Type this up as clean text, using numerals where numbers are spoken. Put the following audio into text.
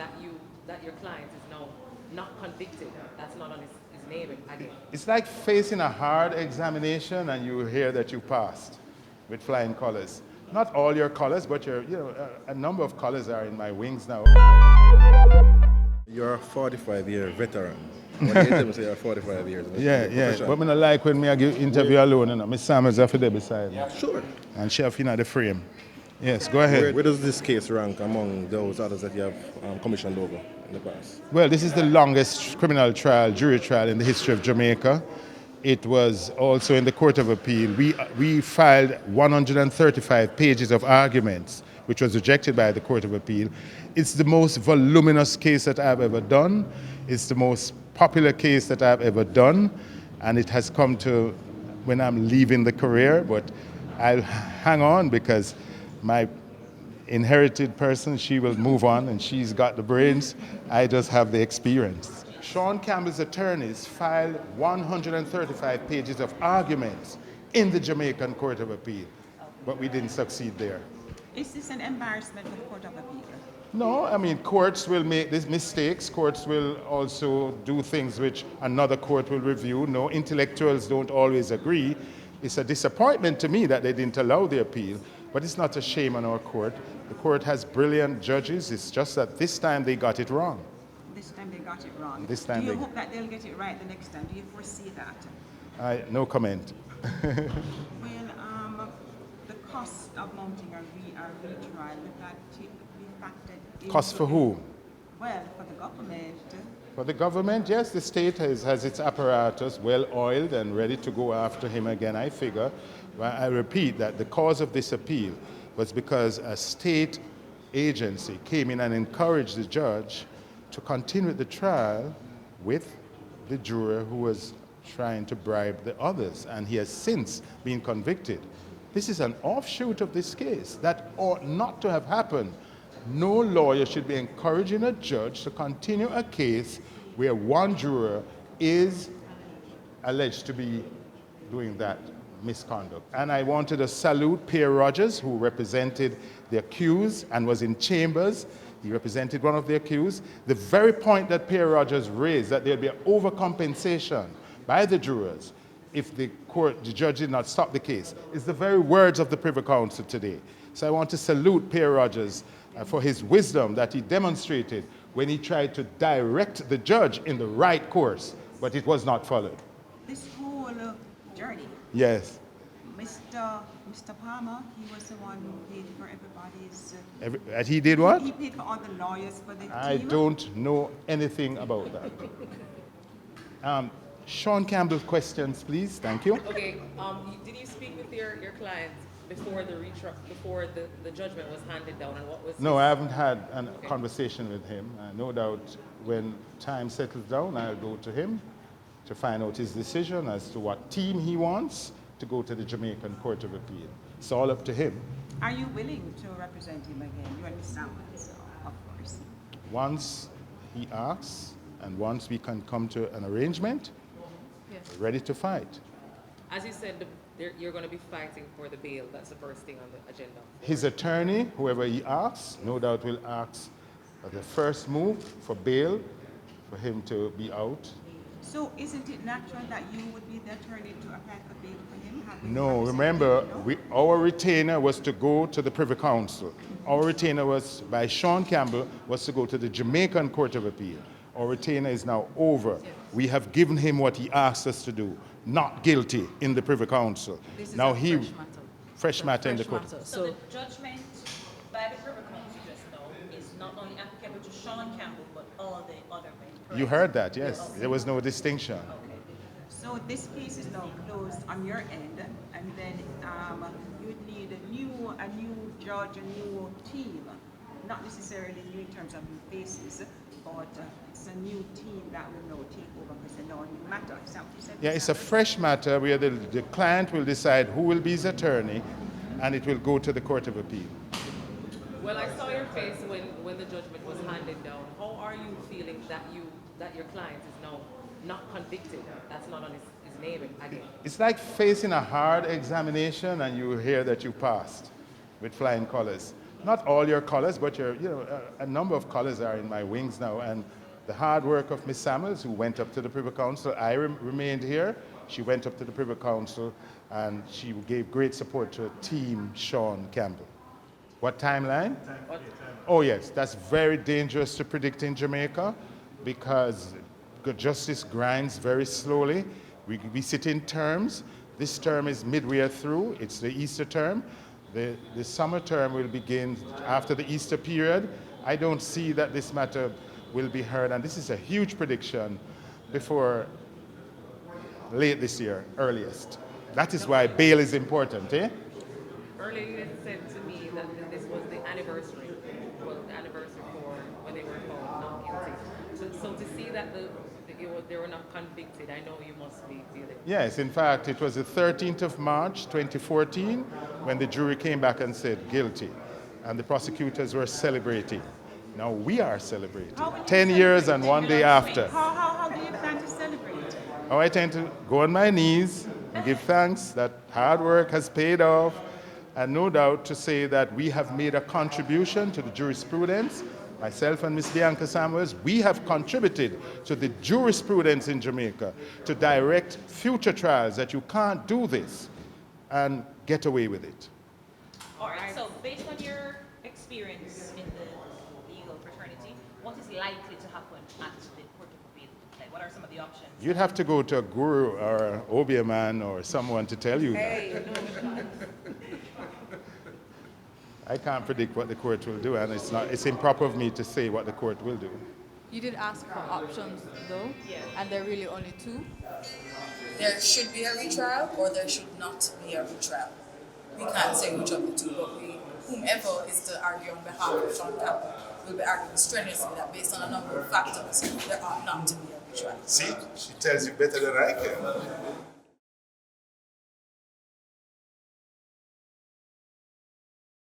that your client is now not convicted? That's not on his name again. It's like facing a hard examination and you hear that you passed with flying colors. Not all your colors, but a number of colors are in my wings now. You're a 45-year veteran. What do you tell me say you're 45 years? Yeah. But I don't like when I give interview alone, Miss Samuels have to be beside me. Sure. And she have the frame. Yes, go ahead. Where does this case rank among those others that you have commissioned over in the past? Well, this is the longest criminal trial, jury trial in the history of Jamaica. It was also in the Court of Appeal. We filed 135 pages of arguments, which was rejected by the Court of Appeal. It's the most voluminous case that I've ever done. It's the most popular case that I've ever done. And it has come to when I'm leaving the career, but I'll hang on because my inherited person, she will move on and she's got the brains. I just have the experience. Shawn Campbell's attorneys filed 135 pages of arguments in the Jamaican Court of Appeal, but we didn't succeed there. Is this an embarrassment for the Court of Appeal? No, I mean, courts will make these mistakes. Courts will also do things which another court will review. No, intellectuals don't always agree. It's a disappointment to me that they didn't allow the appeal, but it's not a shame on our court. The court has brilliant judges. It's just that this time they got it wrong. This time they got it wrong. This time do you hope that they'll get it right the next time? Do you foresee that? No comment. Well, the cost of mounting a retrial, would that be factored in? Cost for who? Well, for the government. For the government, yes, the state has its apparatus well oiled and ready to go after him again, I figure. Well, I repeat that the cause of this appeal was because a state agency came in and encouraged the judge to continue the trial with the juror who was trying to bribe the others, and he has since been convicted. This is an offshoot of this case that ought not to have happened. No lawyer should be encouraging a judge to continue a case where one juror is alleged to be doing that misconduct. And I wanted to salute Pierre Rogers, who represented the accused and was in chambers. He represented one of the accused. The very point that Pierre Rogers raised, that there'd be an overcompensation by the jurors if the judge did not stop the case, is the very words of the Privy Council today. So I want to salute Pierre Rogers for his wisdom that he demonstrated when he tried to direct the judge in the right course, but it was not followed. This whole journey. Yes. Mr. Palmer, he was the one who paid for everybody's... He did what? He paid for all the lawyers for the team. I don't know anything about that. Shawn Campbell, questions, please. Thank you. Okay. Did you speak with your client before the judgment was handed down, and what was? No, I haven't had a conversation with him. No doubt when time settles down, I'll go to him to find out his decision as to what team he wants to go to the Jamaican Court of Appeal. It's all up to him. Are you willing to represent him again? You and Ms. Samuels, of course. Once he asks, and once we can come to an arrangement, yes, ready to fight. As you said, you're going to be fighting for the bail. That's the first thing on the agenda. His attorney, whoever he asks, no doubt will ask the first move for bail, for him to be out. So isn't it natural that you would be the attorney to apply for bail for him? No, remember, our retainer was to go to the Privy Council. Our retainer was, by Shawn Campbell, was to go to the Jamaican Court of Appeal. Our retainer is now over. Yes. We have given him what he asked us to do, not guilty in the Privy Council. This is now fresh matter in the court. So the judgment by the Privy Council just now is not only applicable to Shawn Campbell, but all the other men. Correct? You heard that, yes. Okay. There was no distinction. Okay. So this case is now closed on your end, and then you would need a new judge, a new team. Not necessarily new in terms of new faces, but it's a new team that will now take over because it's a new matter. Is that what you said? Yeah, it's a fresh matter where the client will decide who will be his attorney, and it will go to the Court of Appeal. Well, I saw your face when the judgment was handed down. How are you feeling that your client is now not convicted? That's not on his name again. It's like facing a hard examination and you hear that you passed with flying colors. not all your colors, but a number of colors are in my wings now. And the hard work of Miss Samuels, who went up to the Privy Council, I remained here. She went up to the Privy Council, and she gave great support to Team Shawn Campbell. What timeline? Oh yes, that's very dangerous to predict in Jamaica because justice grinds very slowly. We sit in terms. This term is midway through. It's the Easter term. The summer term will begin after the Easter period. I don't see that this matter will be heard, and this is a huge prediction before late this year, earliest. That is why bail is important, eh? Earlier it said to me that this was the anniversary for when they were found not guilty. So to see that they were not convicted, I know you must be feeling. Yes, in fact, it was the 13th of March, 2014, when the jury came back and said guilty, and the prosecutors were celebrating. Now we are celebrating. 10 years and one day after. How do you plan to celebrate? Oh, I tend to go on my knees and give thanks that hard work has paid off, and no doubt to say that we have made a contribution to the jurisprudence. Myself and Miss Bianca Samuels, we have contributed to the jurisprudence in Jamaica to direct future trials that you can't do this and get away with it. All right, so based on your experience in the legal fraternity, what is likely to happen at the Court of Appeal? Like, what are some of the options? You'd have to go to a guru or an Obia man or someone to tell you that. Hey, I can't predict what the court will do, and it's improper of me to say what the court will do. You did ask for options though, Yeah. and there are really only two. There should be a retrial or there should not be a retrial. We can't say which of the two, but whomever is to argue on behalf of Shawn Campbell will be arguing strenuously that based on a number of factors, there ought not to be a retrial. See, she tells you better than I can.